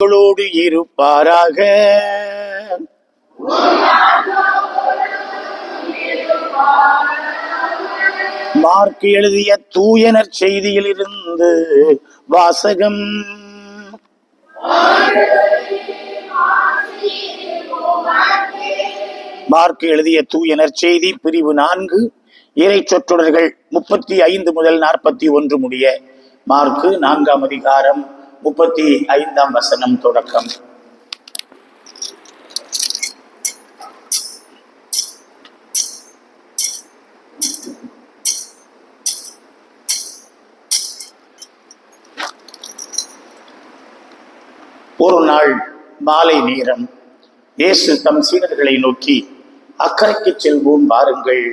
ோடு இருப்பாராக. மார்க் எழுதிய தூய நற்செய்தியில் இருந்து வாசகம். மார்க் எழுதிய தூய நற்செய்தி பிரிவு 4 இறை சொற்றொடர்கள் 35 முதல் 41 முடிய. மார்க் 4ஆம் அதிகாரம் 35ஆம் வசனம் தொடக்கம். ஒரு நாள் மாலை நேரம் இயேசு தம் சீடர்களை நோக்கி, அக்கறைக்கு செல்வோம் வாருங்கள்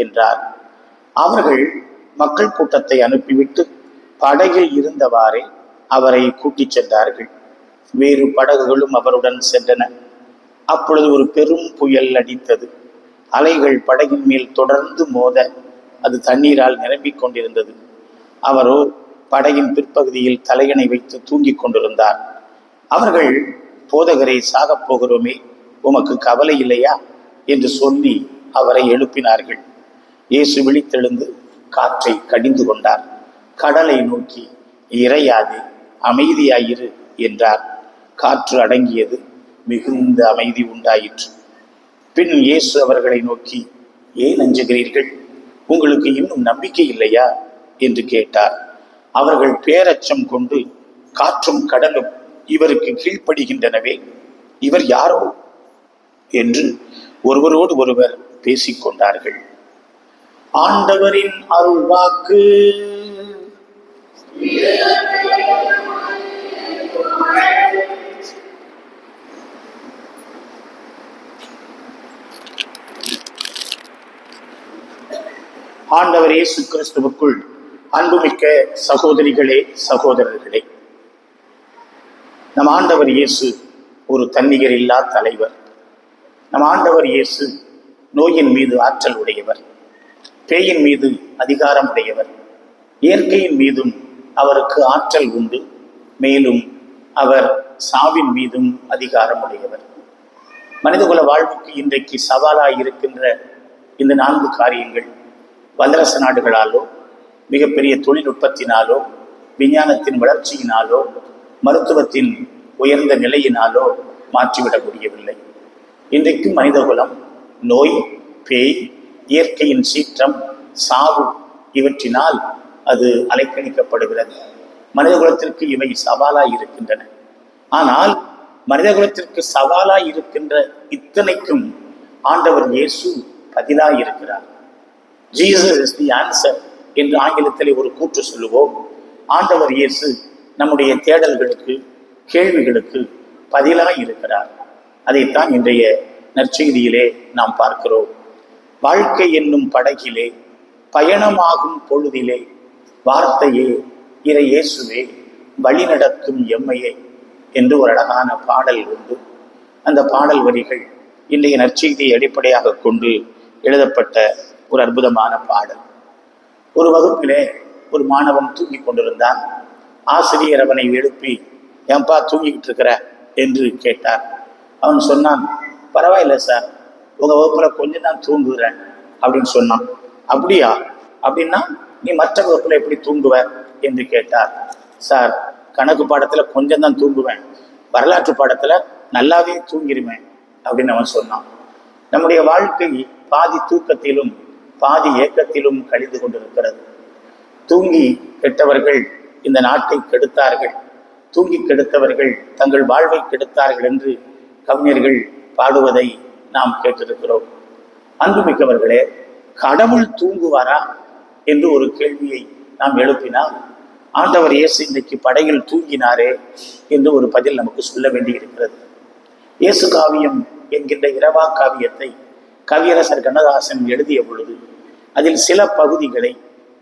என்றார். அவர்கள் மக்கள் கூட்டத்தை அனுப்பிவிட்டு படகில் இருந்தவாறே அவரை கூட்டிச் சென்றார்கள். வேறு படகுகளும் அவருடன் சென்றன. அப்பொழுது ஒரு பெரும் புயல் அடித்தது. அலைகள் படகின் மேல் தொடர்ந்து மோத அது தண்ணீரால் நிரம்பிக் கொண்டிருந்தது. அவரோ படகின் பிற்பகுதியில் தலையணை வைத்து தூங்கிக் கொண்டிருந்தார். அவர்கள், போதகரை சாகப் போகிறோமே, உமக்கு கவலை இல்லையா என்று சொல்லி அவரை எழுப்பினார்கள். இயேசு விழித்தெழுந்து காற்றை கடிந்து கொண்டார். கடலை நோக்கி, இறையாதே, அமைதியாயிரு என்றார். காற்று அடங்கியது. மிகுந்த அமைதி உண்டாயிற்று. பின் இயேசு அவர்களை நோக்கி, ஏன் அஞ்சுகிறீர்கள்? உங்களுக்கு இன்னும் நம்பிக்கை இல்லையா என்று கேட்டார். அவர்கள் பேரச்சம் கொண்டு, காற்றும் கடலும் இவருக்கு கீழ்ப்படுகின்றனவே, இவர் யாரோ என்று ஒருவரோடு ஒருவர் பேசிக்கொண்டார்கள். ஆண்டவரின் அருள்வாக்கு. ஆண்டவர் இயேசு கிறிஸ்துவுக்குள் அன்புமிக்க சகோதரிகளே, சகோதரர்களே, நம் ஆண்டவர் இயேசு ஒரு தன்னிகர் இல்லா தலைவர். நம் ஆண்டவர் இயேசு நோயின் மீது ஆற்றல் உடையவர், பேயின் மீது அதிகாரம் உடையவர். இயற்கையின் மீதும் அவருக்கு ஆற்றல் உண்டு. மேலும் அவர் சாவின் மீதும் அதிகாரம் உடையவர். மனிதகுல வாழ்வுக்கு இன்றைக்கு சவாலாக இருக்கின்ற இந்த 4 காரியங்கள் வல்லரசு நாடுகளாலோ, மிகப்பெரிய தொழில்நுட்பத்தினாலோ, விஞ்ஞானத்தின் வளர்ச்சியினாலோ, மருத்துவத்தின் உயர்ந்த நிலையினாலோ மாற்றிவிட முடியவில்லை. இன்றைக்கும் மனிதகுலம் நோய், பேய், இயற்கையின் சீற்றம், சாவு இவற்றினால் அது அலைக்கழிக்கப்படுகிறது. மனிதகுலத்திற்கு இவை சவாலாய் இருக்கின்றன. ஆனால் மனிதகுலத்திற்கு சவாலாய் இருக்கின்ற இத்தனைக்கும் ஆண்டவர் இயேசு பதிலாய் இருக்கிறார். ஜீசஸ் இஸ் தி ஆன்சர் என்று ஆங்கிலத்திலே ஒரு கூற்று சொல்லுவோம். ஆண்டவர் இயேசு நம்முடைய தேடல்களுக்கு, கேள்விகளுக்கு பதிலாய் இருக்கிறார். அதைத்தான் இன்றைய நற்செய்தியிலே நாம் பார்க்கிறோம். வாழ்க்கை என்னும் படகிலே, பயணமாகும் பொழுதிலே, வார்த்தையே, இறை இயேசுவே, வழி நடத்தும் எம்மையே என்று ஒரு அழகான பாடல் உண்டு. அந்த பாடல் வரிகள் இன்றைய நற்செய்தியை அடிப்படையாக கொண்டு எழுதப்பட்ட ஒரு அற்புதமான பாடல். ஒரு வகுப்பிலே ஒரு மாணவன் தூங்கி கொண்டிருந்தான். ஆசிரியர் அவனை எழுப்பி, ஏன்பா தூங்கிக்கிட்டு இருக்கிற என்று கேட்டார். அவன் சொன்னான், பரவாயில்ல சார், உங்க வகுப்புல கொஞ்சம் தான் தூங்குகிறேன் அப்படின்னு சொன்னான். அப்படியா? அப்படின்னா நீ மற்ற வகுப்புல எப்படி தூங்குவ என்று கேட்டார். சார், கணக்கு பாடத்துல கொஞ்சம் தான் தூங்குவேன், வரலாற்று பாடத்துல நல்லாவே தூங்கிடுவேன் அப்படின்னு அவன் சொன்னான். நம்முடைய வாழ்க்கை பாதி தூக்கத்திலும் பாதி ஏக்கத்திலும் கழிந்து கொண்டிருக்கிறது. தூங்கி கெட்டவர்கள் இந்த நாட்டை கெடுத்தார்கள், தூங்கி கெடுத்தவர்கள் தங்கள் வாழ்வை கெடுத்தார்கள் என்று கவிஞர்கள் பாடுவதை நாம் கேட்டிருக்கிறோம். அன்புமிக்கவர்களே, கடவுள் தூங்குவாரா என்று ஒரு கேள்வியை நாம் எழுப்பினால், ஆண்டவர் இயேசு இன்றைக்கு படகில் தூங்கினாரே என்று ஒரு பதில் நமக்கு சொல்ல வேண்டி இருக்கிறது. இயேசு காவியம் என்கின்ற இரவா காவியத்தை கவியரசர் கண்ணதாசன் எழுதிய பொழுது அதில் சில பகுதிகளை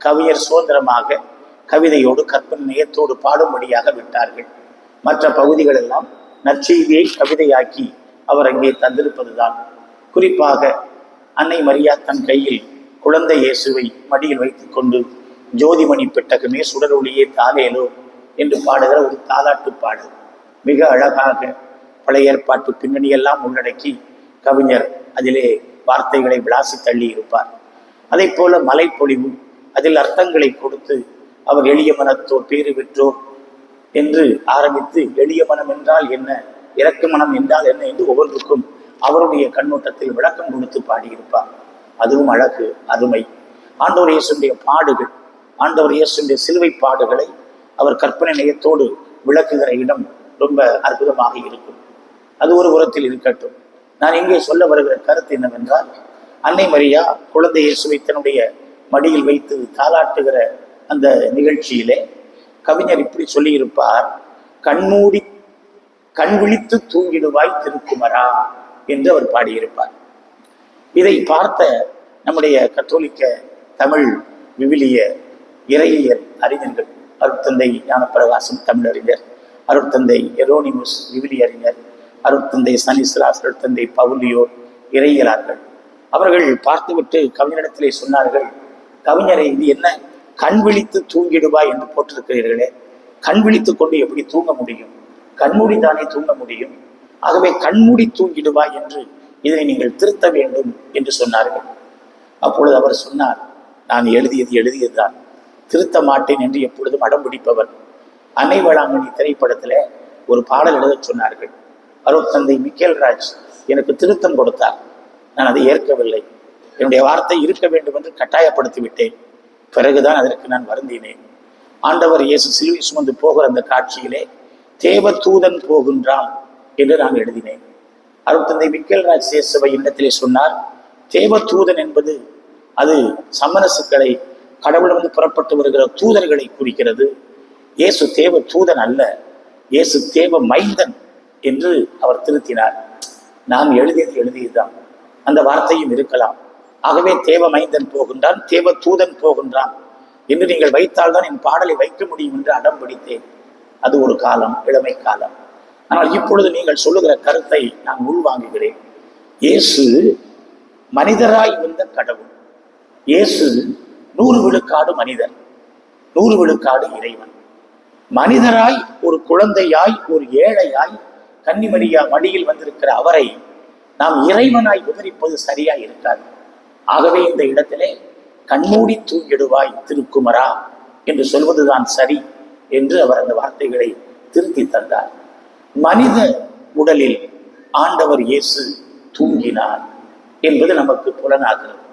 கவியர் சுதந்திரமாக கவிதையோடு கற்பனை நயத்தோடு பாடும்படியாக விட்டார்கள். மற்ற பகுதிகள் எல்லாம் நற்செய்தியை கவிதையாக்கி அவர் அங்கே தந்திருப்பதுதான். குறிப்பாக அன்னை மரியா தன் கையில் குழந்தை இயேசுவை மடியில் வைத்துக் கொண்டு ஜோதிமணி பெட்டகமே சுடரொளியே தாலேலோ என்று பாடுகிற ஒரு தாலாட்டு பாடல். மிக அழகாக பழைய ஏற்பாட்டு பின்னணியெல்லாம் உள்ளடக்கி கவிஞர் அதிலே வார்த்தைகளை விளாசி தள்ளி இருப்பார். அதை போல மலைப்பொழிவு அதில் அர்த்தங்களை கொடுத்து அவர் எளிய மனத்தோர் பேறு பெற்றோர் என்று ஆரம்பித்து எளிய மனம் என்றால் என்ன, இறக்க மனம் என்றால் என்ன என்று ஒவ்வொன்றுக்கும் அவருடைய கண்ணோட்டத்தில் விளக்கம் கொடுத்து பாடியிருப்பார். அதுவும் அழகு, அருமை. ஆண்டவர் இயேசுடைய பாடுகள், ஆண்டவர் இயேசுடைய சிலுவை பாடுகளை அவர் கற்பனை நயத்தோடு விளக்குகிற இடம் ரொம்ப அற்புதமாக இருக்கும். அது ஒரு புறத்தில் இருக்கட்டும். நான் இங்கே சொல்ல வருகிற கருத்து என்னவென்றால், அன்னை மரியா குழந்தை இயேசுவை தன்னுடைய மடியில் வைத்து தாலாட்டுகிற அந்த நிகழ்ச்சியிலே கவிஞர் இப்படி சொல்லியிருப்பார்: கண்மூடி கண் விழித்து தூங்கிடுவாய் திருக்குமரா என்று அவர் பாடியிருப்பார். இதை பார்த்த நம்முடைய கத்தோலிக்க தமிழ் விவிலிய இறையியல் அறிஞர்கள், அருட்தந்தை ஞானப்பிரகாசம் தமிழறிஞர், அருட்தந்தை எரோனிமுஸ் விவிலிய அறிஞர், அருட்தந்தை சனிஸ்லாஸ், அருட்தந்தை பவுலியோர் இறையியலார்கள், அவர்கள் பார்த்துவிட்டு கவிஞரிடத்திலே சொன்னார்கள், கவிஞரை இது என்ன கண் விழித்து தூங்கிடுவாய் என்று போட்டிருக்கிறீர்களே, கண் விழித்து கொண்டு எப்படி தூங்க முடியும்? கண்மூடிதானே தூங்க முடியும். ஆகவே கண்மூடி தூங்கிடுவாய் என்று இதனை நீங்கள் திருத்த வேண்டும் என்று சொன்னார்கள். அப்பொழுது அவர் சொன்னார், நான் எழுதியதுதான், திருத்த மாட்டேன் என்று எப்பொழுதும் அடம் பிடிப்பவர். அன்னை வேளாங்கண்ணி திரைப்படத்தில் ஒரு பாடல் எழுத சொன்னார்கள். அருட்தந்தை மிக்கேல்ராஜ் எனக்கு திருத்தம் கொடுத்தார். நான் அதை ஏற்கவில்லை. என்னுடைய வார்த்தை இருக்க வேண்டும் என்று கட்டாயப்படுத்தி விட்டேன். பிறகுதான் அதற்கு நான் வருந்தினேன். ஆண்டவர் இயேசு சிலுவை சுமந்து போகிற அந்த காட்சியிலே தேவ தூதன் போகின்றான் என்று நான் எழுதினேன். அருட்தந்தை மிக்கேல்ராஜ் சேசவை இடத்திலே சொன்னார், தேவ தூதன் என்பது அது சமரசுக்களை கடவுளிலிருந்து புறப்பட்டு வருகிற தூதர்களை குறிக்கிறது. இயேசு தேவ தூதன் அல்ல, இயேசு தேவ மைந்தன் என்று அவர் திருத்தினார். நான் எழுதியதுதான், அந்த வார்த்தையும் இருக்கலாம். ஆகவே தேவ மைந்தன் போகின்றான், தேவ தூதன் போகின்றான் என்று நீங்கள் வைத்தால்தான் என் பாடலை வைக்க முடியும் என்று அடம் பிடித்தேன். அது ஒரு காலம், இளமை காலம். ஆனால் இப்பொழுது நீங்கள் சொல்லுகிற கருத்தை நான் உள்வாங்குகிறேன். இயேசு மனிதராய் வந்த கடவுள். இயேசு 100 விழுக்காடு மனிதர், 100 விழுக்காடு இறைவன். மனிதராய், ஒரு குழந்தையாய், ஒரு ஏழையாய் கன்னிமரியா மடியில் வந்திருக்கிற அவரை நாம் இறைவனாய் விவரிப்பது சரியாய் இருக்காது. ஆகவே இந்த இடத்திலே கண்மூடி தூங்கிடுவாய் திருக்குமரா என்று சொல்வதுதான் சரி என்று அவர் அந்த வார்த்தைகளை திருத்தி தந்தார். மனித உடலில் ஆண்டவர் இயேசு தூங்கினார் என்பது நமக்கு புலனாகிறது.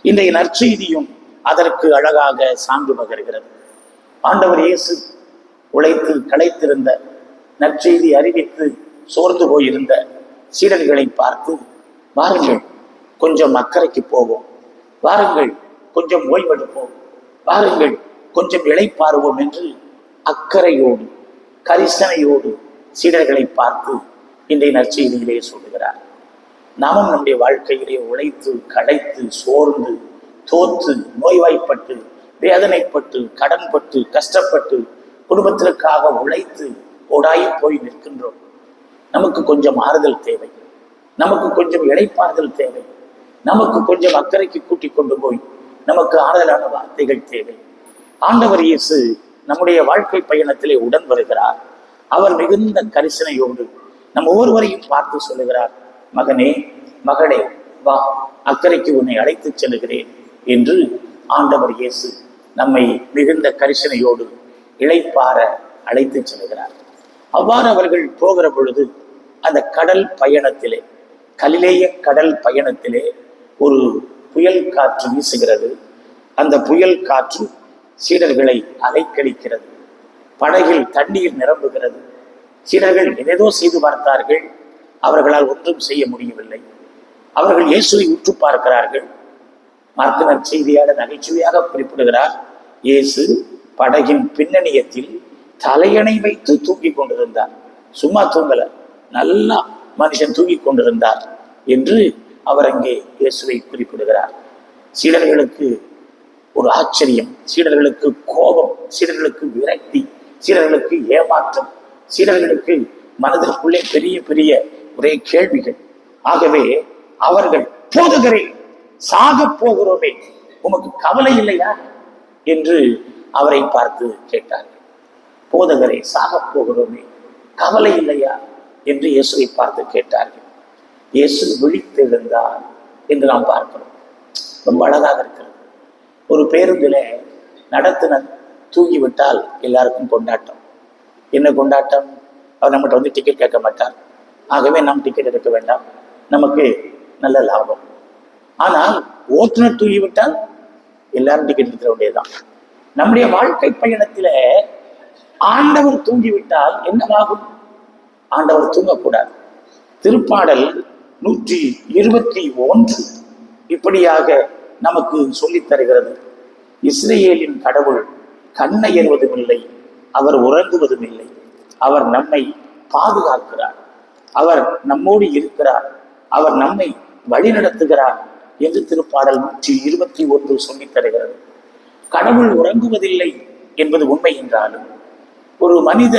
இன்றைய நற்செய்தியும் அதற்கு அழகாக சான்று பகர்கிறது. ஆண்டவர் இயேசு உழைத்து களைத்திருந்த, நற்செய்தி அறிவித்து சோர்ந்து போயிருந்த சீடர்களை பார்த்து, வாருங்கள் கொஞ்சம் அக்கறைக்கு போவோம், வாருங்கள் கொஞ்சம் ஓய்வெடுப்போம், வாருங்கள் கொஞ்சம் இளைப்பாறுவோம் என்று அக்கறையோடு கரிசனையோடு சீடர்களை பார்த்து இன்றைய நற்செய்தியிலே சொல்லுகிறார். நாமும் நம்முடைய வாழ்க்கையிலே உழைத்து களைத்து சோர்ந்து தோற்று நோய்வாய்ப்பட்டு வேதனைப்பட்டு கடன்பட்டு கஷ்டப்பட்டு குடும்பத்திற்காக உழைத்து ஓடாய் போய் நிற்கின்றோம். நமக்கு கொஞ்சம் ஆறுதல் தேவை, நமக்கு கொஞ்சம் இளைப்பாறுதல் தேவை, நமக்கு கொஞ்சம் அக்கறைக்கு கூட்டிக் கொண்டு போய் நமக்கு ஆறுதலான வார்த்தைகள் தேவை. ஆண்டவர் இயேசு நம்முடைய வாழ்க்கை பயணத்திலே உடன் வருகிறார். அவர் மிகுந்த கரிசனையோடு நம் ஒவ்வொருவரையும் பார்த்து சொல்லுகிறார், மகனே மகளே வா, அக்கறைக்கு உன்னை அழைத்துச் செல்லுகிறேன் என்று ஆண்டவர் இயேசு நம்மை மிகுந்த கரிசனையோடு இளைப்பாற அழைத்துச் செல்கிறார். அவ்வாறு அவர்கள் போகிற பொழுது அந்த கடல் பயணத்திலே, கலிலேய கடல் பயணத்திலே ஒரு புயல் காற்று வீசுகிறது. அந்த புயல் காற்று சீடர்களை அலைக்கழிக்கிறது. படகில் தண்ணீர் நிரம்புகிறது. சீடர்கள் ஏதேதோ செய்து பார்த்தார்கள், அவர்களால் ஒன்றும் செய்ய முடியவில்லை. அவர்கள் இயேசுவை உற்று பார்க்கிறார்கள். மார்க்கு நற்செய்தியாளர் நகைச்சுவையாக குறிப்பிடுகிறார், இயேசு படகின் பின்னணியத்தில் தலையணை வைத்து தூங்கி கொண்டிருந்தார். சும்மா தூங்கல, நல்லா மனுஷன் தூங்கி கொண்டிருந்தார் என்று அவர் அங்கே இயேசுவை குறிப்பிடுகிறார். சீடர்களுக்கு ஒரு ஆச்சரியம், சீடர்களுக்கு கோபம், சீடர்களுக்கு விரக்தி, சீடர்களுக்கு ஏமாற்றம், சீடர்களுக்கு மனதிற்குள்ளே பெரிய பெரிய ஒரே கேள்விகள். ஆகவே அவர்கள், போதகரே சாக போகிறோமே, உமக்கு கவலை இல்லையா என்று அவரை பார்த்து கேட்டார்கள். போதகரே சாக போகிறோமே, கவலை இல்லையா என்று இயேசுவை பார்த்து கேட்டார்கள். இயேசு விழித்தெழுந்தார் என்று நாம் பார்க்கிறோம். ரொம்ப அழகாக இருக்கிறது. ஒரு பேருந்தில் நடத்துனர் தூங்கிவிட்டால் எல்லாருக்கும் கொண்டாட்டம். என்ன கொண்டாட்டம்? அவர் நம்மகிட்ட வந்து டிக்கெட் கேட்க மாட்டார். ஆகவே நாம் டிக்கெட் எடுக்க வேண்டாம், நமக்கு நல்ல லாபம். ஆனால் ஓட்டுநர் தூங்கிவிட்டால் எல்லாரும் டிக்கெட் எடுக்க வேண்டியதுதான். நம்முடைய வாழ்க்கை பயணத்தில ஆண்டவர் தூங்கிவிட்டால் என்னவாகும்? ஆண்டவர் தூங்கக்கூடாது. திருப்பாடல் 121 இப்படியாக நமக்கு சொல்லித் தருகிறது. இஸ்ரேலின் கடவுள் கண்ணயர்வதும் இல்லை, அவர் உறங்குவதும் இல்லை. அவர் நம்மை பாதுகாக்கிறார், அவர் நம்மோடு இருக்கிறார், அவர் நம்மை வழிநடத்துகிறார் என்று திருப்பாடல் 121 சொல்லித் தருகிறது. கடவுள் உறங்குவதில்லை என்பது உண்மை என்றாலும் ஒரு மனித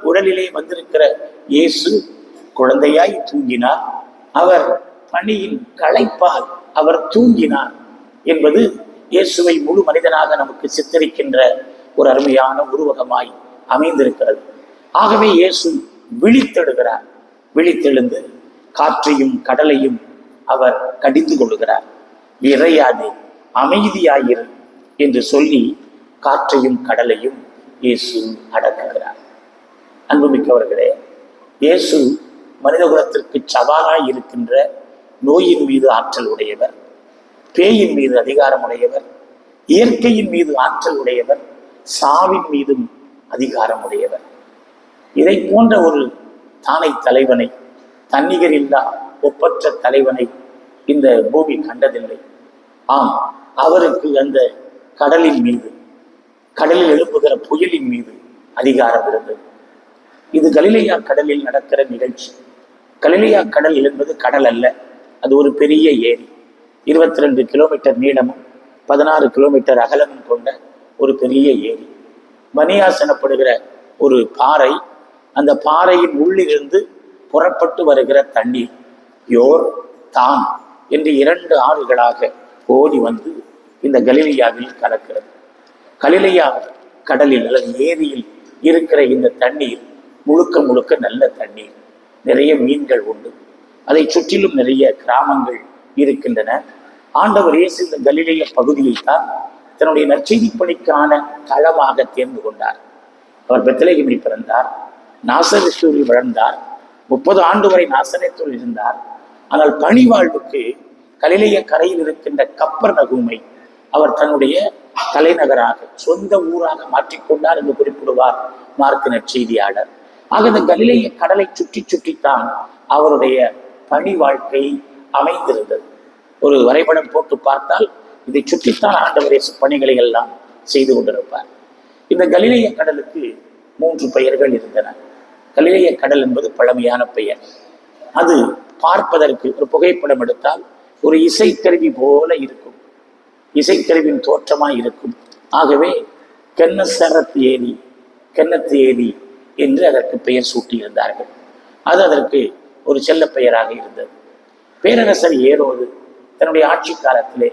உடலிலே வந்திருக்கிற இயேசு குழந்தையாய் தூங்கினார். அவர் பணியின் களைப்பால் அவர் தூங்கினார் என்பது இயேசுவை முழு மனிதனாக நமக்கு சித்தரிக்கின்ற ஒரு அருமையான உருவகமாய் அமைந்திருக்கிறது. ஆகவே இயேசு விழித்தெழுகிறார். விழித்தெழுந்து காற்றையும் கடலையும் அவர் கடிந்து கொள்ளுகிறார். இறையாதே, அமைதியாயிரு என்று சொல்லி காற்றையும் கடலையும் இயேசு அடக்குகிறார். அன்புமிக்கவர்களே, இயேசு மனித குலத்திற்கு சவாலாய் இருக்கின்ற நோயின் மீது ஆற்றல் உடையவர், பேயின் மீது அதிகாரம் உடையவர், இயற்கையின் மீது ஆற்றல் உடையவர், சாவின் மீதும் அதிகாரம் உடையவர். இதை போன்ற ஒரு தானை தலைவனை, தன்னிகர் இல்லா ஒப்பற்ற தலைவனை இந்த பூமி கண்டதில்லை. ஆம், அவருக்கு அந்த கடலின் மீது, கடலில் எழுப்புகிற புயலின் மீது அதிகாரம் இருந்தது. இது கலிலேயா கடலில் நடக்கிற நிகழ்ச்சி. கலிலேயா கடல் என்பது கடல் அல்ல, அது ஒரு பெரிய ஏரி. 22 கிலோமீட்டர் நீளமும் 16 கிலோமீட்டர் அகலமும் கொண்ட ஒரு பெரிய ஏரி. மனியாஸ் எனப்படுகிற ஒரு பாறை, அந்த பாறையின் உள்ளிருந்து புறப்பட்டு வருகிற தண்ணீர் யோர் தான் என்று 2 ஆறுகளாக ஓடி வந்து இந்த கலிலேயாவில் கலக்கிறது. கலிலேயா கடலில் அல்லது ஏரியில் இருக்கிற இந்த தண்ணீர் முழுக்க முழுக்க நல்ல தண்ணீர். நிறைய மீன்கள் உண்டு. அதை சுற்றிலும் நிறைய கிராமங்கள் இருக்கின்றன. ஆண்டவர் இயேசு இந்த கலிலேய பகுதியை தான் தன்னுடைய நற்செய்தி பணிக்கான களமாக தேர்ந்து கொண்டார். அவர் பெத்லகேமில் பிறந்தார், நாசரேத்தில் வளர்ந்தார், 30 ஆண்டு வரை நாசரேத்தில் இருந்தார். ஆனால் பணி வாழ்வுக்கு கலிலேய கரையில் இருக்கின்ற கப்பர்நகூமை அவர் தன்னுடைய தலைநகராக, சொந்த ஊராக மாற்றிக்கொண்டார் என்று குறிப்பிடுவார் மார்க்கு நற்செய்தியாளர். ஆக இந்த கலிலேய கடலை சுற்றி சுற்றித்தான் அவருடைய பணி வாழ்க்கை அமைந்திருந்தது. ஒரு வரைபடம் போட்டு பார்த்தால் இதை சுற்றித்தான் ஆண்டவர் இயேசு பணிகளை எல்லாம் செய்து கொண்டிருப்பார். இந்த கலிலேய கடலுக்கு 3 பெயர்கள் இருந்தன. கலிலேய கடல் என்பது பழமையான பெயர். அது பார்ப்பதற்கு ஒரு புகைப்படம் எடுத்தால் ஒரு இசைக்கருவி போல இருக்கும், இசைக்கருவின் தோற்றமாய் இருக்கும். ஆகவே கென்னசரத் ஏரி, கென்னத் ஏரி என்று அதற்கு பெயர் சூட்டியிருந்தார்கள். அது அதற்கு ஒரு செல்ல பெயராக இருந்தது. பேரரசர் ஏரோது தன்னுடைய ஆட்சி காலத்திலே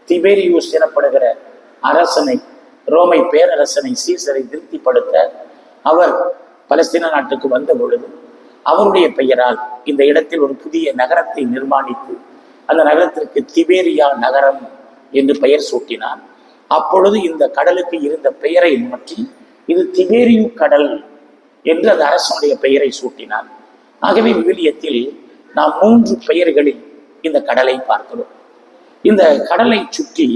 திபேரியூஸ் எனப்படுகிற அரசனை, ரோமை பேரரசனை, சீசரை திருப்திப்படுத்த அவர் பலஸ்தீன நாட்டுக்கு வந்த பொழுது அவருடைய பெயரால் இந்த இடத்தில் ஒரு புதிய நகரத்தை நிர்மாணித்து அந்த நகரத்திற்கு திபேரியா நகரம் என்று பெயர் சூட்டினார். அப்பொழுது இந்த கடலுக்கு இருந்த பெயரை மாற்றி இது திபேரியு கடல் என்று அந்த அரசனுடைய பெயரை சூட்டினார். ஆகவே விவிலியத்தில் நாம் 3 பெயர்களில் இந்த கடலை பார்க்கிறோம். இந்த கடலை சுற்றி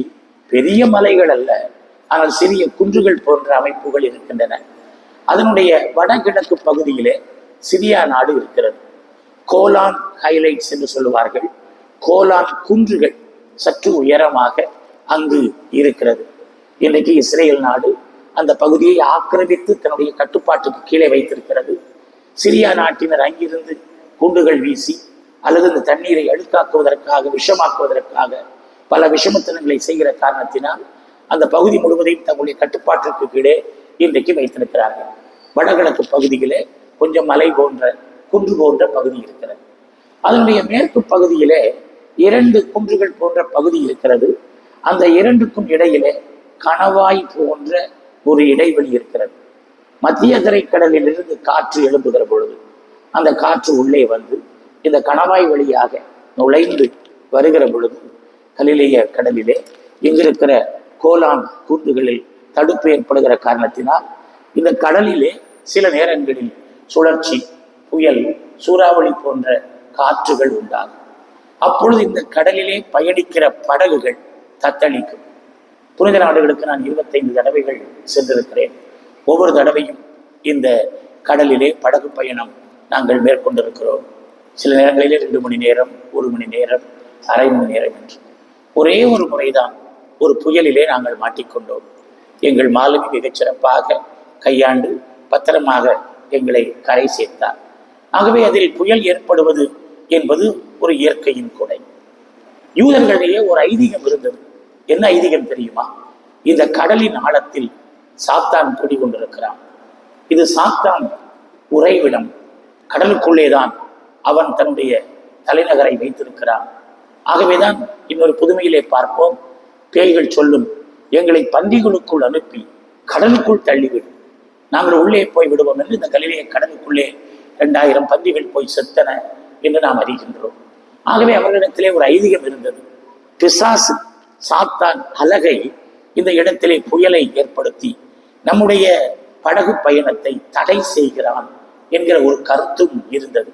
பெரிய மலைகள் அல்ல, ஆனால் சிறிய குன்றுகள் போன்ற அமைப்புகள் இருக்கின்றன. அதனுடைய வடகிழக்கு பகுதியிலே சிரியா நாடு இருக்கிறது. கோலான் ஹைலைட்ஸ் என்று சொல்லுவார்கள். கோலான் குன்றுகள் சற்று உயரமாக அங்கு இருக்கிறது. இன்றைக்கு இஸ்ரேல் நாடு அந்த பகுதியை ஆக்கிரமித்து தன்னுடைய கட்டுப்பாட்டுக்கு கீழே வைத்திருக்கிறது. சிரியா நாட்டினர் அங்கிருந்து குண்டுகள் வீசி அல்லது இந்த தண்ணீரை அழுக்காக்குவதற்காக, விஷமாக்குவதற்காக பல விஷமத்தனங்களை செய்கிற காரணத்தினால் அந்த பகுதி முழுவதையும் தங்களுடைய கட்டுப்பாட்டிற்கு கீழே இன்றைக்கு வைத்திருக்கிறார்கள். வடகிழக்கு பகுதியிலே கொஞ்சம் மலை போன்ற, குன்று போன்ற பகுதி இருக்கிறது. அதனுடைய மேற்கு பகுதியிலே 2 குன்றுகள் போன்ற பகுதி இருக்கிறது. அந்த 2க்கும் இடையிலே கணவாய் போன்ற ஒரு இடைவெளி இருக்கிறது. மத்திய தரைக்கடலில் இருந்து காற்று எழும்புகிற பொழுது அந்த காற்று உள்ளே வந்து இந்த கணவாய் வழியாக நுழைந்து வருகிற பொழுது கலிலேய கடலிலே இங்கிருக்கிற கோலான் கூட்டுகளில் தடுப்பு ஏற்படுகிற காரணத்தினால் இந்த கடலிலே சில நேரங்களில் சுழற்சி, புயல், சூறாவளி போன்ற காற்றுகள் உண்டாகும். அப்பொழுது இந்த கடலிலே பயணிக்கிற படகுகள் தத்தளிக்கும். புனித நாடுகளுக்கு நான் 25 தடவைகள் சென்றிருக்கிறேன். ஒவ்வொரு தடவையும் இந்த கடலிலே படகு பயணம் நாங்கள் மேற்கொண்டிருக்கிறோம். சில நேரங்களிலே 2 மணி நேரம், 1 மணி நேரம், அரை மணி நேரம் என்று. ஒரே ஒரு முறைதான் ஒரு புயலிலே நாங்கள் மாட்டிக்கொண்டோம். எங்கள் மாலுமி மிகச்சிறப்பாக கையாண்டு பத்திரமாக எங்களை கரை சேர்த்தார். ஆகவே அதில் புயல் ஏற்படுவது என்பது ஒரு இயற்கையின் கொடை. யூதர்களிடையே ஒரு ஐதீகம் இருந்தது. என்ன ஐதீகம் தெரியுமா? இந்த கடலின் ஆழத்தில் சாத்தான் குடிகொண்டிருக்கிறான். இது சாத்தான் உறைவிடம். கடலுக்குள்ளேதான் அவன் தன்னுடைய தலைநகரை வைத்திருக்கிறான். ஆகவேதான் இன்னொரு புதுமையிலே பார்ப்போம், பேய்கள் சொல்லும், எங்களை பந்திகளுக்குள் அனுப்பி கடலுக்குள் தள்ளிவிடும், நாங்கள் உள்ளே போய் விடுவோம் என்று. இந்த கலிலேய கடலுக்குள்ளே 2000 பந்திகள் போய் செத்தன என்று நாம் அறிகின்றோம். ஆகவே அவர்களிடத்திலே ஒரு ஐதீகம் இருந்தது. பிசாசு, சாத்தான், அலகை இந்த இடத்திலே புயலை ஏற்படுத்தி நம்முடைய படகு பயணத்தை தடை செய்கிறான் என்கிற ஒரு கருத்தும் இருந்தது.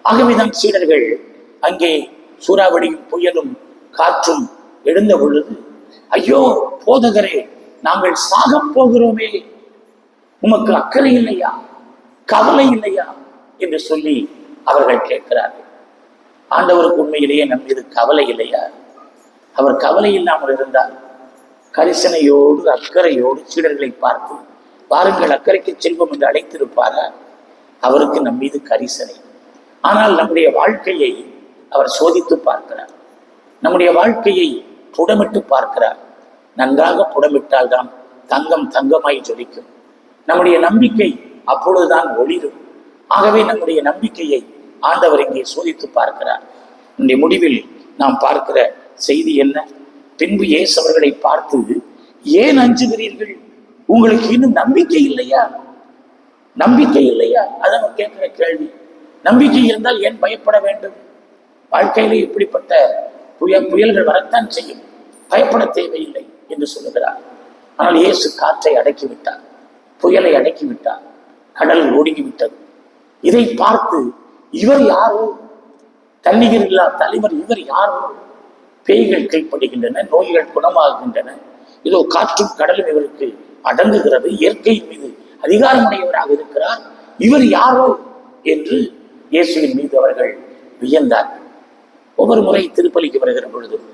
ஆகவேதான் சீடர்கள் அங்கே சூறாவளியும் புயலும் காற்றும் எழுந்த பொழுது, ஐயோ போதகரே, நாங்கள் சாக போகிறோமே, உமக்கு அக்கறை இல்லையா, கவலை இல்லையா என்று சொல்லி அவர்கள் கேட்கிறார்கள். ஆண்டவருக்கு உண்மையிலேயே நம் மீது கவலை இல்லையா? அவர் கவலை இல்லாமல் இருந்தால் கரிசனையோடு அக்கறையோடு சீடர்களை பார்த்து, வாருங்கள் அக்கறைக்கு செல்வோம் என்று அழைத்திருப்பாரா? அவருக்கு நம் மீது கரிசனை. ஆனால் நம்முடைய வாழ்க்கையை அவர் சோதித்து பார்க்கிறார். நம்முடைய வாழ்க்கையை புடமிட்டு பார்க்கிறார். நன்றாக புடமிட்டால் தான் தங்கம் தங்கமாய் ஜொலிக்கும். நம்முடைய நம்பிக்கை அப்பொழுதுதான் ஒளிரும். ஆகவே நம்முடைய நம்பிக்கையை ஆண்டவர் இங்கே சோதித்து பார்க்கிறார். இந்த முடிவில் நாம் பார்க்கிற செய்தி என்ன? பின்பு இயேசு அவர்களை பார்த்து, ஏன் அஞ்சுகிறீர்கள்? உங்களுக்கு இன்னும் நம்பிக்கை இல்லையா? நம்பிக்கை இல்லையா? அதான் கேட்கிற கேள்வி. நம்பிக்கை இருந்தால் ஏன் பயப்பட வேண்டும்? வாழ்க்கையிலே இப்படிப்பட்ட புயல்கள் வரத்தான் செய்யும், பயப்பட தேவையில்லை என்று சொல்லுகிறார். ஆனால் இயேசு காற்றை அடக்கிவிட்டார், புயலை அடக்கிவிட்டார், கடல் ஒடுங்கிவிட்டது. இதை பார்த்து இவர் யாரோ, தன்னிகர் இல்லா தலைவர் இவர் யாரோ? பேய்கள் கைப்படுகின்றன, நோய்கள் குணமாகின்றன, இதோ காற்றும் கடலும் இவருக்கு அடங்குகிறது, இயற்கையின் மீது அதிகாரமுடையவராக இருக்கிறார், இவர் யாரோ என்று இயேசுவின் மீது அவர்கள் வியந்தார்கள். ஒவ்வொரு முறை திருப்பலிக்கு வருகிற பொழுதும்,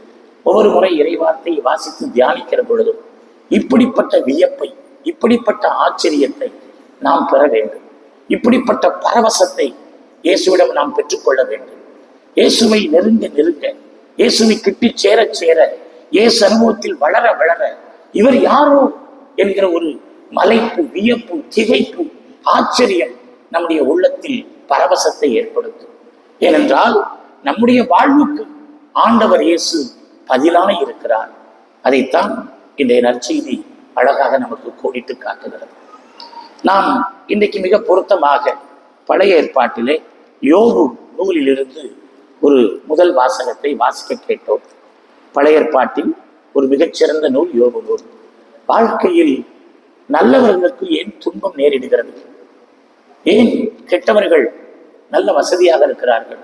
ஒவ்வொரு முறை இறைவார்த்தையை வாசித்து தியானிக்கிற பொழுதும் இப்படிப்பட்ட வியப்பை, இப்படிப்பட்ட ஆச்சரியத்தை நாம் பெற வேண்டும். இப்படிப்பட்ட பரவசத்தை இயேசுவிடம் நாம் பெற்றுக்கொள்ள வேண்டும். இயேசுவை நெருங்க நெருங்க, இயேசுவை கிட்டி சேர சேர, இயேசு அனுபவத்தில் வளர வளர இவர் யாரோ என்கிற ஒரு மலைப்பு, வியப்பு, திகைப்பு, ஆச்சரியம் நம்முடைய உள்ளத்தில் பரவசத்தை ஏற்படுத்தும். ஏனென்றால் நம்முடைய வாழ்வுக்கு ஆண்டவர் இயேசு பதிலாய் இருக்கிறார். அதைத்தான் இன்றைய நற்செய்தி அழகாக நமக்கு கோடிட்டு காட்டுகிறது. நாம் இன்றைக்கு மிக பொருத்தமாக பழைய ஏற்பாட்டிலே யோபு நூலிலிருந்து ஒரு முதல் வாசகத்தை வாசிக்க கேட்டோம். பழைய ஏற்பாட்டில் ஒரு மிகச்சிறந்த நூல் யோபு நூல். வாழ்க்கையில் நல்லவர்களுக்கு ஏன் துன்பம் நேரிடுகிறது? ஏன் கெட்டவர்கள் நல்ல வசதியாக இருக்கிறார்கள்?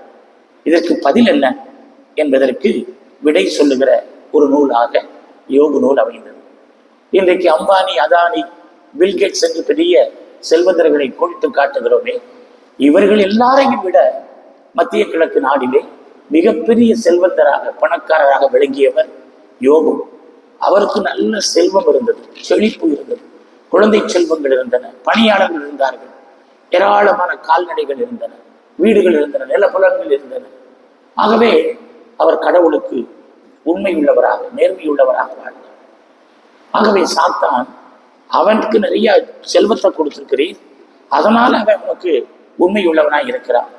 இதற்கு பதில் என்ன என்பதற்கு விடை சொல்லுகிற ஒரு நூலாக யோபு நூல் அமைந்தது. இன்றைக்கு அம்பானி, அதானி, பில்கேட்ஸ் என்று பெரிய செல்வந்தர்களை கோடிட்டு காட்டுகிறோமே, இவர்கள் எல்லாரையும் விட மத்திய கிழக்கு நாடிலே மிகப்பெரிய செல்வந்தராக, பணக்காரராக விளங்கியவர் யோபு. அவருக்கு நல்ல செல்வம் இருந்தது, செழிப்பு இருந்தது, குழந்தை செல்வங்கள் இருந்தன, பணியாளர்கள் இருந்தார்கள், ஏராளமான கால்நடைகள் இருந்தன, வீடுகள் இருந்தன, நிலப்புலங்கள் இருந்தன. ஆகவே அவர் கடவுளுக்கு உண்மையுள்ளவராக, நேர்மையுள்ளவராக வாழ்ந்தார். ஆகவே சாத்தான், அவனுக்கு நிறைய செல்வத்தை கொடுத்திருக்கிறீர், அதனால அவன் உனக்கு உண்மையுள்ளவனாக இருக்கிறான்,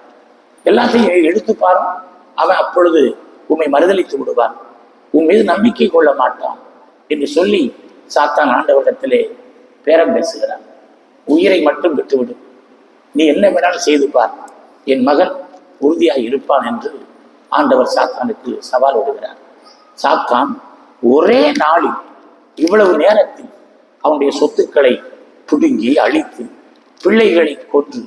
எல்லாத்தையும் எடுத்து பாரு, அவன் அப்பொழுது உண்மை மறுதளித்து விடுவான், உன் மீது நம்பிக்கை கொள்ள மாட்டான் என்று சொல்லி சாத்தான் ஆண்டவரிடத்திலே பேரம் பேசுகிறான். உயிரை மட்டும் விட்டுவிடு, நீ என்ன வேணாலும் செய்து பார், என் மகன் உறுதியாக இருப்பான் என்று ஆண்டவர் சாத்தானுக்கு சவால் விடுகிறார். சாத்தான் ஒரே நாளில் இவ்வளவு நேரத்தில் அவனுடைய சொத்துக்களை புடுங்கி அழித்து பிள்ளைகளை கொன்று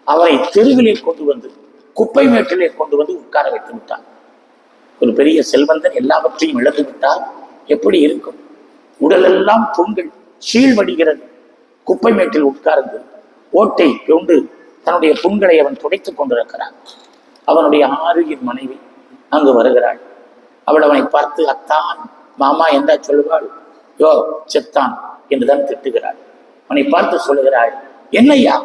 அவரை தெருவிலே கொண்டு வந்து குப்பை மேட்டிலே கொண்டு வந்து உட்கார வைத்து விட்டான். ஒரு பெரிய செல்வந்தன் எல்லாவற்றையும் இழந்து விட்டால் எப்படி இருக்கும்? உடலெல்லாம் புண்கள் சீழ்வடிகிறது. குப்பை மேட்டில் உட்கார்ந்து ஓட்டை கொண்டு தன்னுடைய புண்களை அவன் துடைத்துக் கொண்டிருக்கிறான். அவனுடைய ஆறுயிர் மனைவி அங்கு வருகிறாள். அவள் அவனை பார்த்து அத்தான் மாமா என்றா சொல்லுவாள். யோ செத்தான் என்றுதான் திட்டுகிறாள். அவனை பார்த்து சொல்லுகிறாள், என்னையா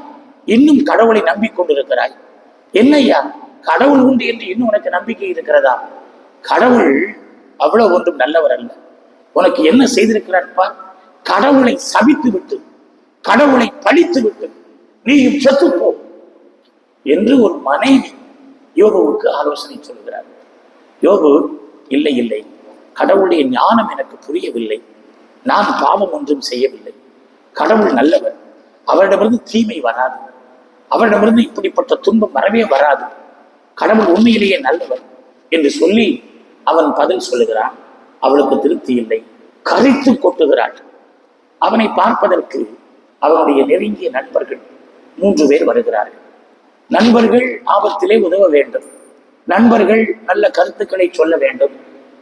இன்னும் கடவுளை நம்பிக்கொண்டிருக்கிறாய்? என்னையா கடவுள் உண்டு என்று இன்னும் உனக்கு நம்பிக்கை இருக்கிறதா? கடவுள் அவ்வளவு ஒன்றும் நல்லவர் அல்ல. உனக்கு என்ன செய்திருக்கிறார் பார். கடவுளை சபித்து விட்டு கடவுளை பழித்து விட்டு நீயும் செத்துப்போ என்று ஒரு மனைவி யோபுவுக்கு ஆலோசனை சொல்கிறார். யோபு, இல்லை இல்லை, கடவுளுடைய ஞானம் எனக்கு புரியவில்லை, நான் பாவம் ஒன்றும் செய்யவில்லை, கடவுள் நல்லவர், அவரிடமிருந்து தீமை வராது, அவரிடமிருந்து இப்படிப்பட்ட துன்பம் வரவே வராது, கடவுள் உண்மையிலேயே நல்லவர் என்று சொல்லி அவன் பதில் சொல்லுகிறான். அவளுக்கு திருப்தி இல்லை, கரித்து கொட்டுகிறாள். அவனை பார்ப்பதற்கு அவனுடைய நெருங்கிய நண்பர்கள் 3 பேர் வருகிறார்கள். நண்பர்கள் ஆபத்திலே உதவ வேண்டும், நண்பர்கள் நல்ல கருத்துக்களை சொல்ல வேண்டும்,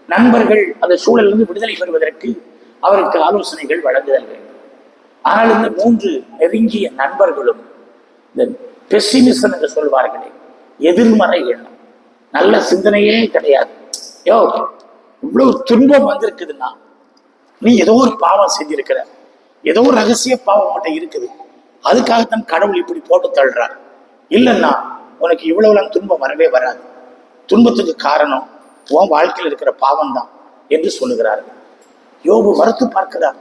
நண்பர்கள் அந்த சூழலிலிருந்து விடுதலை பெறுவதற்கு அவருக்கு ஆலோசனைகள் வழங்குதல் வேண்டும். ஆனால் இந்த 3 நெருங்கிய நண்பர்களும் இந்த பெசிமிசம் என்று சொல்வார்களே, எதிர்மறை எண்ணம், நல்ல சிந்தனையே கிடையாது. யோ இவ்வளவு துன்பம் வந்திருக்குதுன்னா நீ ஏதோ ஒரு பாவம் செஞ்சிருக்கிற, ஏதோ ஒரு ரகசிய பாவம் மட்டும் இருக்குது, அதுக்காகத்தான் கடவுள் இப்படி போட்டு தள்ளுறார். இல்லைன்னா உனக்கு இவ்வளவு துன்பம் வரவே வராது, துன்பத்துக்கு காரணம் உன் வாழ்க்கையில் இருக்கிற பாவம் தான் என்று சொல்லுகிறார்கள். யோபு மறுத்து பார்க்கிறார்,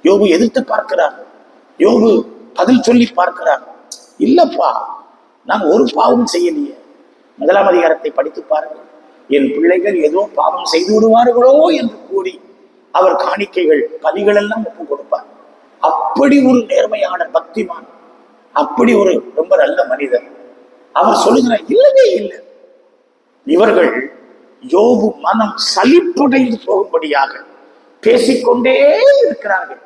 யோபு எதிர்த்து பார்க்கிறார், யோபு பதில் சொல்லி பார்க்கிறார். இல்லப்பா, நான் ஒரு பாவம் செய்யலையே. 1ஆம் அதிகாரத்தை படித்து பாருங்கள். என் பிள்ளைகள் ஏதோ பாவம் செய்து விடுவார்களோ என்று கூறி அவர் காணிக்கைகள் பலிகள் எல்லாம் ஒப்பு கொடுப்பார். அப்படி ஒரு நேர்மையான பக்திமான், அப்படி ஒரு ரொம்ப நல்ல மனிதர். அவர் சொல்லுகிறார், இல்லவே இல்லை. இவர்கள் யோபு மனம் சலிப்படைந்து போகும்படியாக பேசிக்கொண்டே இருக்கிறார்கள்.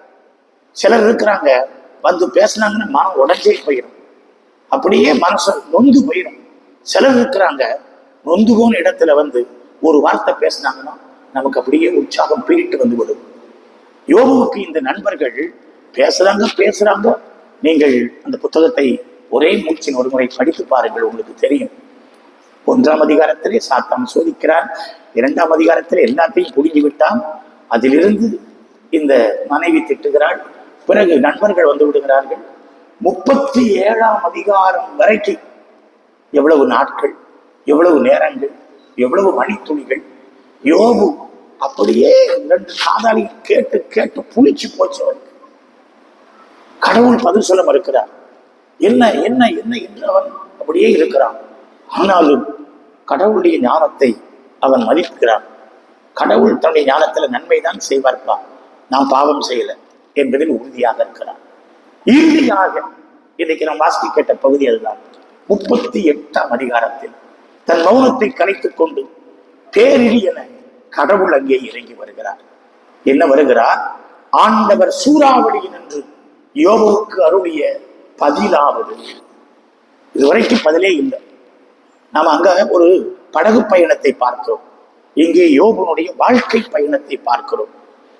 சிலர் இருக்கிறாங்க, வந்து பேசினாங்கன்னா மனம் உடஞ்சே போயிடும், அப்படியே மனசு நொந்து போயிடும். சிலர் இருக்கிறாங்க, நொந்து போன இடத்துல வந்து ஒரு வார்த்தை பேசினாங்கன்னா நமக்கு அப்படியே உற்சாகம் பீரிட்டு வந்து விடும். யோபுவுக்கு இந்த நண்பர்கள் பேசுறாங்க. நீங்கள் அந்த புத்தகத்தை ஒரே மூச்சின் ஒரு முறை படித்து பாருங்கள், உங்களுக்கு தெரியும். 1ஆம் அதிகாரத்திலே சாத்தான் சோதிக்கிறான், 2ஆம் அதிகாரத்திலே எல்லாத்தையும் புரிஞ்சு விட்டான். அதிலிருந்து இந்த மனைவி திட்டுகிறாள். பிறகு நண்பர்கள் வந்து விடுகிறார்கள். 37ஆம் அதிகாரம் வரைக்கும் எவ்வளவு நாட்கள், எவ்வளவு நேரங்கள், எவ்வளவு மணித்துளிகள். யோபு அப்படியே 2 காதாலையும் கேட்டு கேட்டு புளிச்சு போச்சு. கடவுள் பதில் சொல்ல மறுக்கிறார். என்ன என்ன என்ன என்று அவன் அப்படியே இருக்கிறான். ஆனாலும் கடவுளுடைய ஞானத்தை அவன் மதிக்கிறான். கடவுள் தன்னுடைய ஞானத்துல நன்மைதான் செய்வார்ப்பா, நான் பாவம் செய்யல என்பதில் உறுதியாக இருக்கிறான். இறுதியாக இன்னைக்கு நாம் வாசிக்க கேட்ட பகுதி அதுதான். 38ஆம் அதிகாரத்தில் தன் மௌனத்தை கலைத்துக் கொண்டு பேரிடி என கடவுள் அங்கே இறங்கி வருகிறார். என்ன வருகிறார்? ஆண்டவர் சூறாவளியின் என்று யோபுவுக்கு அருளிய பதிலாவது. இதுவரைக்கும் பதிலே இல்லை. நாம் அங்க ஒரு படகு பயணத்தை பார்க்கிறோம், இங்கே யோபுனுடைய வாழ்க்கை பயணத்தை பார்க்கிறோம்.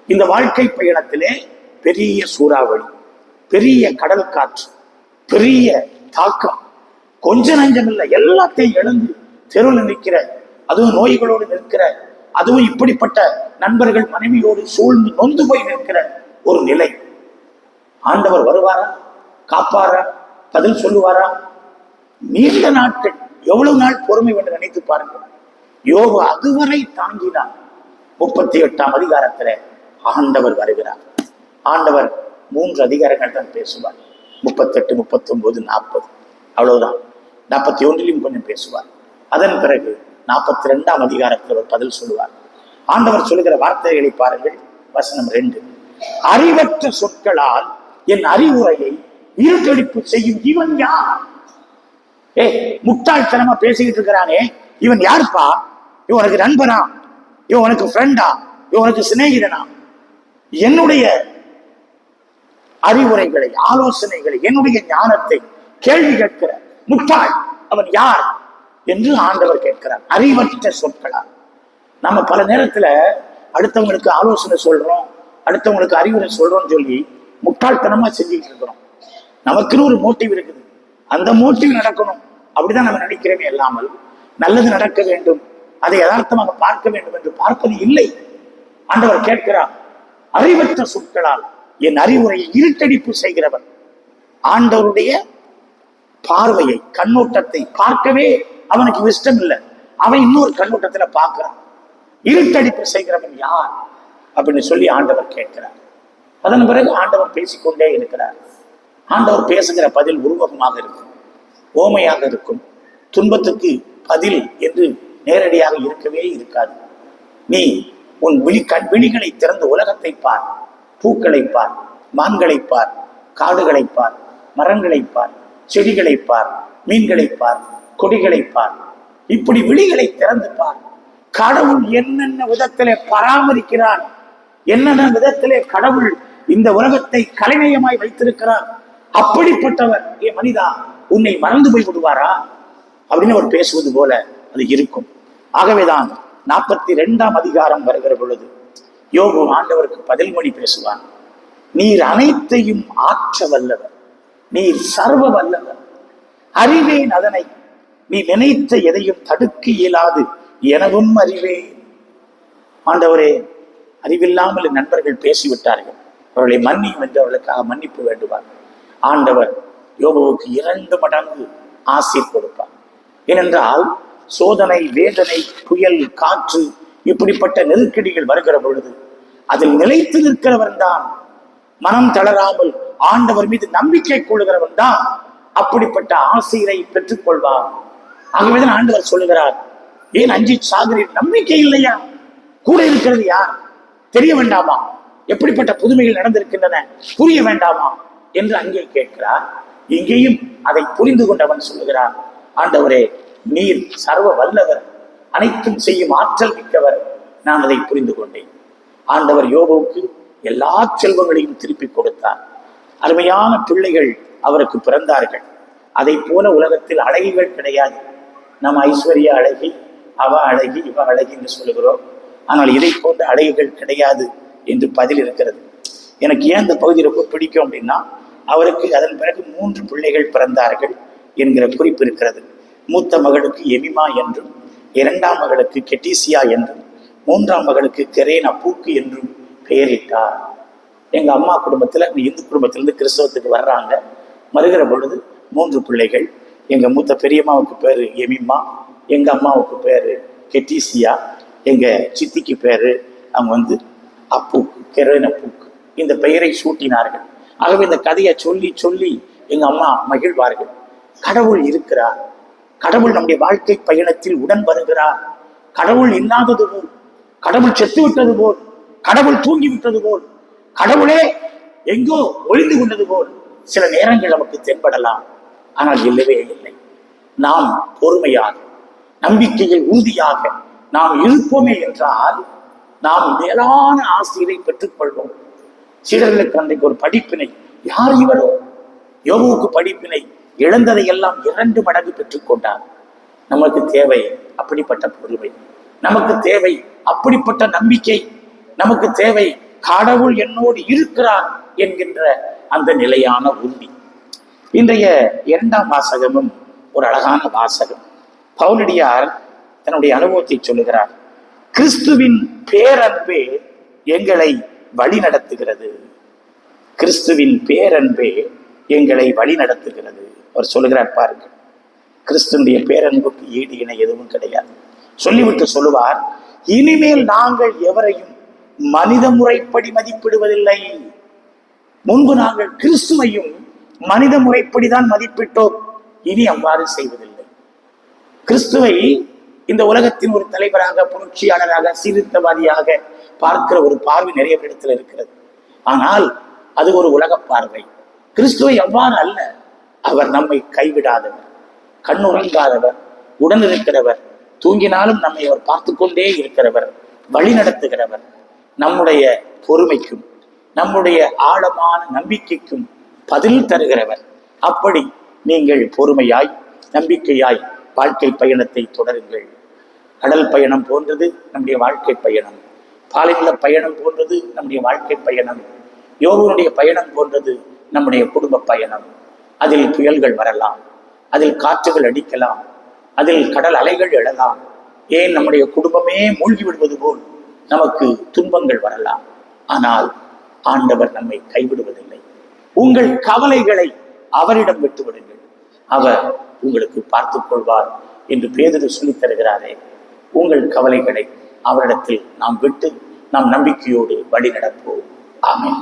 இந்த வாழ்க்கை பயணத்திலே பெரிய சூறாவளி, பெரிய கடல் காற்று, பெரிய தாக்கம், கொஞ்ச நஞ்சம் இல்லை, எல்லாத்தையும் இழந்து தெருவில் நிற்கிற, அதுவும் நோய்களோடு நிற்கிற, அதுவும் இப்படிப்பட்ட நண்பர்கள் மனைவியோடு சூழ்ந்து நொந்து போய் நிற்கிற ஒரு நிலை. ஆண்டவர் வருவாரா? காப்பாரா? பதில் சொல்லுவாரா? நீண்ட நாட்கள், எவ்வளவு நாள் பொறுமை என்று நினைத்து பாருங்கள். யோபு அதுவரை தாங்கினார். 38ஆம் அதிகாரத்துல ஆண்டவர் வருகிறார். ஆண்டவர் 3 அதிகாரங்கள் தான் பேசுவார். 38, 39, 40, அவ்வளவுதான். 41 கொஞ்சம் பேசுவார். அதன் பிறகு 42ஆம் அதிகாரத்தில் பதில் சொல்லுவார். ஆண்டவர் சொல்லுகிற வார்த்தைகளை பாருங்கள். வசனம் 2, அறிவற்ற சொற்களால் என் அறிவுரையை இருட்டடிப்பு செய்யும் இவன் யார்? முட்டாள்தனமா பேசிக்கிட்டு இருக்கிறானே, இவன் யாருப்பா? இவனுக்கு நண்பனா? இவனுக்கு ஃப்ரெண்டா? இவனுக்கு சிநேகிதனா? என்னுடைய அறிவுரைகளை, ஆலோசனைகளை, என்னுடைய ஞானத்தை கேள்வி கேட்கிற முட்டாள் அவன் யார் என்று ஆண்டவர் கேட்கிறார். அறிவற்ற சொற்களால் நம்ம பல நேரத்துல அடுத்தவங்களுக்கு ஆலோசனை சொல்றோம், அடுத்தவங்களுக்கு அறிவுரை சொல்றோம்னு சொல்லி முட்டாள்தனமா செஞ்சுட்டு இருக்கிறோம். நமக்குன்னு ஒரு மோட்டிவ் இருக்குது, அந்த மோட்டிவ் நடக்கணும் அப்படிதான் நம்ம நினைக்கிறோமே இல்லாமல் நல்லது நடக்க வேண்டும், அதை யதார்த்தமாக பார்க்க வேண்டும் என்று பார்ப்பது இல்லை. ஆண்டவர் கேட்கிறார், அறிவற்ற சொற்களால் என் அறிவுரையை இருட்டடிப்பு செய்கிறவன். ஆண்டவருடைய பார்வையை, கண்ணோட்டத்தை பார்க்கவே அவனுக்கு இஷ்டம் இல்லை, அவன் இன்னொரு கண்ணோட்டத்துல பார்க்கிறான். இருட்டடிப்பு செய்கிறவன் யார் அப்படின்னு சொல்லி ஆண்டவர் கேட்கிறார். அதன் பிறகு ஆண்டவர் பேசிக்கொண்டே இருக்கிறார். ஆண்டவர் பேசுகிற பதில் உருவகமாக இருக்கும், ஓமையாக இருக்கும். துன்பத்துக்கு பதில் என்று நேரடியாக இருக்கவே இருக்காது. நீ உன் விழிகளை திறந்து உலகத்தை பார், பூக்களை பார், மான்களை பார், காடுகளை பார், மரங்களை பார், செடிகளை பார், மீன்களை பார், கொடிகளை பார். இப்படி விழிகளை திறந்து பார். கடவுள் என்னென்ன விதத்திலே பராமரிக்கிறார், என்னென்ன விதத்திலே கடவுள் இந்த உலகத்தை கலைநயமாய் வைத்திருக்கிறார். அப்படிப்பட்டவர் ஏ மனிதா, உன்னை மறந்து போய் விடுவாரா அப்படின்னு அவர் பேசுவது போல அது இருக்கும். ஆகவேதான் 42ஆம் அதிகாரம் வருகிற பொழுது யோபு ஆண்டவருக்கு பதில் மொழி பேசுவான். நீர் அனைத்தையும் ஆற்ற வல்லவர், நீர் சர்வ வல்லவர், அறிவேன் அதனை, நீ நினைத்த எதையும் தடுக்க இயலாது எனவும் அறிவேன். ஆண்டவரே, அறிவில்லாமல் நண்பர்கள் பேசிவிட்டார்கள், அவர்களை மன்னியும் என்று அவர்களுக்காக மன்னிப்பு வேண்டுவார். ஆண்டவர் யோபுவுக்கு 2 மடங்கு ஆசீர் கொடுப்பார். ஏனென்றால் சோதனை, வேதனை, புயல், காற்று, இப்படிப்பட்ட நெருக்கடிகள் வருகிற பொழுது அதில் நிலைத்து நிற்கிறவன் தான், மனம் தளராமல் ஆண்டவர் மீது நம்பிக்கை கொள்கிறவன் தான் அப்படிப்பட்ட ஆசீரை பெற்றுக் கொள்வார். ஆகவேதான் ஆண்டவர் சொல்லுகிறார், ஏன் அஞ்சி சாகிறீர்? நம்பிக்கை இல்லையா? கூட இருக்கிறது யார்? தெரிய வேண்டாமா? எப்படிப்பட்ட புதுமைகள் நடந்திருக்கின்றன புரிய வேண்டாமா என்று அங்கே கேட்கிறார். இங்கேயும் அதை புரிந்து கொண்டவன் சொல்லுகிறார், ஆண்டவரே, நீர் சர்வ வல்லவர், அனைத்தும் செய்யும் ஆற்றல் மிக்கவர். நான் அதை புரிந்து கொண்டேன். ஆண்டவர் யோபுவுக்கு எல்லா செல்வங்களையும் திருப்பி கொடுத்தார். அருமையான பிள்ளைகள் அவருக்கு பிறந்தார்கள். அதை போல உலகத்தில் அழகிகள் கிடையாது. நம்ம ஐஸ்வர்யா அழகி, அவ அழகி, இவ அழகி என்று சொல்லுகிறோம். ஆனால் இதை போன்ற அழகிகள் கிடையாது என்று பதில் இருக்கிறது. எனக்கு ஏன் இந்த பகுதி ரொம்ப பிடிக்கும் அப்படின்னா, அவருக்கு அதன் பிறகு 3 பிள்ளைகள் பிறந்தார்கள் என்கிற குறிப்பு இருக்கிறது. மூத்த மகளுக்கு எமிமா என்றும், 2ஆம் மகளுக்கு கெட்டிசியா என்றும், 3ஆம் மகளுக்கு கெரேனா பூக்கு என்றும் பெயரிட்டார். எங்க அம்மா குடும்பத்துல, இந்து குடும்பத்திலிருந்து கிறிஸ்தவத்துக்கு வர்றாங்க. வருகிற பொழுது 3 பிள்ளைகள். எங்க மூத்த பெரியம்மாவுக்கு பேரு எமிமா, எங்க அம்மாவுக்கு பேரு கெட்டிசியா, எங்க சித்திக்கு பேரு அவங்க அப்பூக்கு, கெரேனா பூக்கு, இந்த பெயரை சூட்டினார்கள். ஆகவே இந்த கதையை சொல்லி சொல்லி எங்க அம்மா மகிழ்வார்கள். கடவுள் இருக்கிறார், கடவுள் நம்முடைய வாழ்க்கை பயணத்தில் உடன் வருகிறார். கடவுள் இல்லாதது போல், கடவுள் செத்து விட்டது போல், கடவுள் தூங்கி விட்டது போல், கடவுளே எங்கோ ஒளிந்து கொண்டது போல் சில நேரங்கள் நமக்கு தென்படலாம். ஆனால் இல்லவே இல்லை. நாம் பொறுமையாக, நம்பிக்கையில் உறுதியாக நாம் இருப்போமே என்றால் நாம் மேலான ஆசிரியரை பெற்றுக் கொள்வோம். சீடர்களுக்கு அன்றைக்கு ஒரு படிப்பினை. யார் இவரோ? யோபுவுக்கு படிப்பினை, இழந்ததை எல்லாம் 2 மடங்கு பெற்றுக்கொண்டார். நமக்கு தேவை அப்படிப்பட்ட பொறுமை, நமக்கு தேவை அப்படிப்பட்ட நம்பிக்கை, நமக்கு தேவை கடவுள் என்னோடு இருக்கிறார் என்கின்ற அந்த நிலையான உறுதி. இன்றைய 2ஆம் வாசகமும் ஒரு அழகான வாசகம். பவுலடியார் தன்னுடைய அனுபவத்தை சொல்லுகிறார். கிறிஸ்துவின் பேரன்பே எங்களை வழி நடத்துகிறது. கிறிஸ்துவின் பேரன்பே எங்களை வழி நடத்துகிறது. அவர் சொல்லுகிறார், பாருங்கள், கிறிஸ்துடைய பேரன்புக்கு ஈடு இணை எதுவும் கிடையாது. சொல்லிவிட்டு சொல்லுவார், இனிமேல் நாங்கள் எவரையும் மனித முறைப்படி மதிப்பிடுவதில்லை. முன்பு நாங்கள் கிறிஸ்துவையும் மனித முறைப்படிதான் மதிப்பிட்டோம், இனி அவ்வாறு செய்வதில்லை. கிறிஸ்துவை இந்த உலகத்தின் ஒரு தலைவராக, புரட்சியாளராக, சீர்திருத்தவாதியாக பார்க்கிற ஒரு பார்வை நிறைய இடத்துல இருக்கிறது. ஆனால் அது ஒரு உலக பார்வை. கிறிஸ்துவை எவ்வாறு அல்ல, அவர் நம்மை கைவிடாதவர், கண்ணுறங்காதவர், உடன் இருக்கிறவர், தூங்கினாலும் நம்மை அவர் பார்த்து கொண்டே இருக்கிறவர், வழி நடத்துகிறவர், நம்முடைய பொறுமைக்கும் நம்முடைய ஆழமான நம்பிக்கைக்கும் பதில் தருகிறவர். அப்படி நீங்கள் பொறுமையாய் நம்பிக்கையாய் வாழ்க்கை பயணத்தை தொடருங்கள். கடல் பயணம் போன்றது நம்முடைய வாழ்க்கை பயணம், பாலைநில பயணம் போன்றது நம்முடைய வாழ்க்கை பயணம், யோபுவினுடைய பயணம் போன்றது நம்முடைய குடும்ப பயணம். அதில் புயல்கள் வரலாம், அதில் காற்றுகள் அடிக்கலாம், அதில் கடல் அலைகள் எழலாம், ஏன் நம்முடைய குடும்பமே மூழ்கி விடுவது போல் நமக்கு துன்பங்கள் வரலாம். ஆனால் ஆண்டவர் நம்மை கைவிடுவதில்லை. உங்கள் கவலைகளை அவரிடம் விட்டுவிடுங்கள், அவர் உங்களுக்கு பார்த்துக் கொள்வார் என்று பேதுரு சொல்லித் தருகிறாரே. உங்கள் கவலைகளை அவரிடத்தில் நாம் விட்டு நாம் நம்பிக்கையோடு வழி நடப்போம். ஆமென்.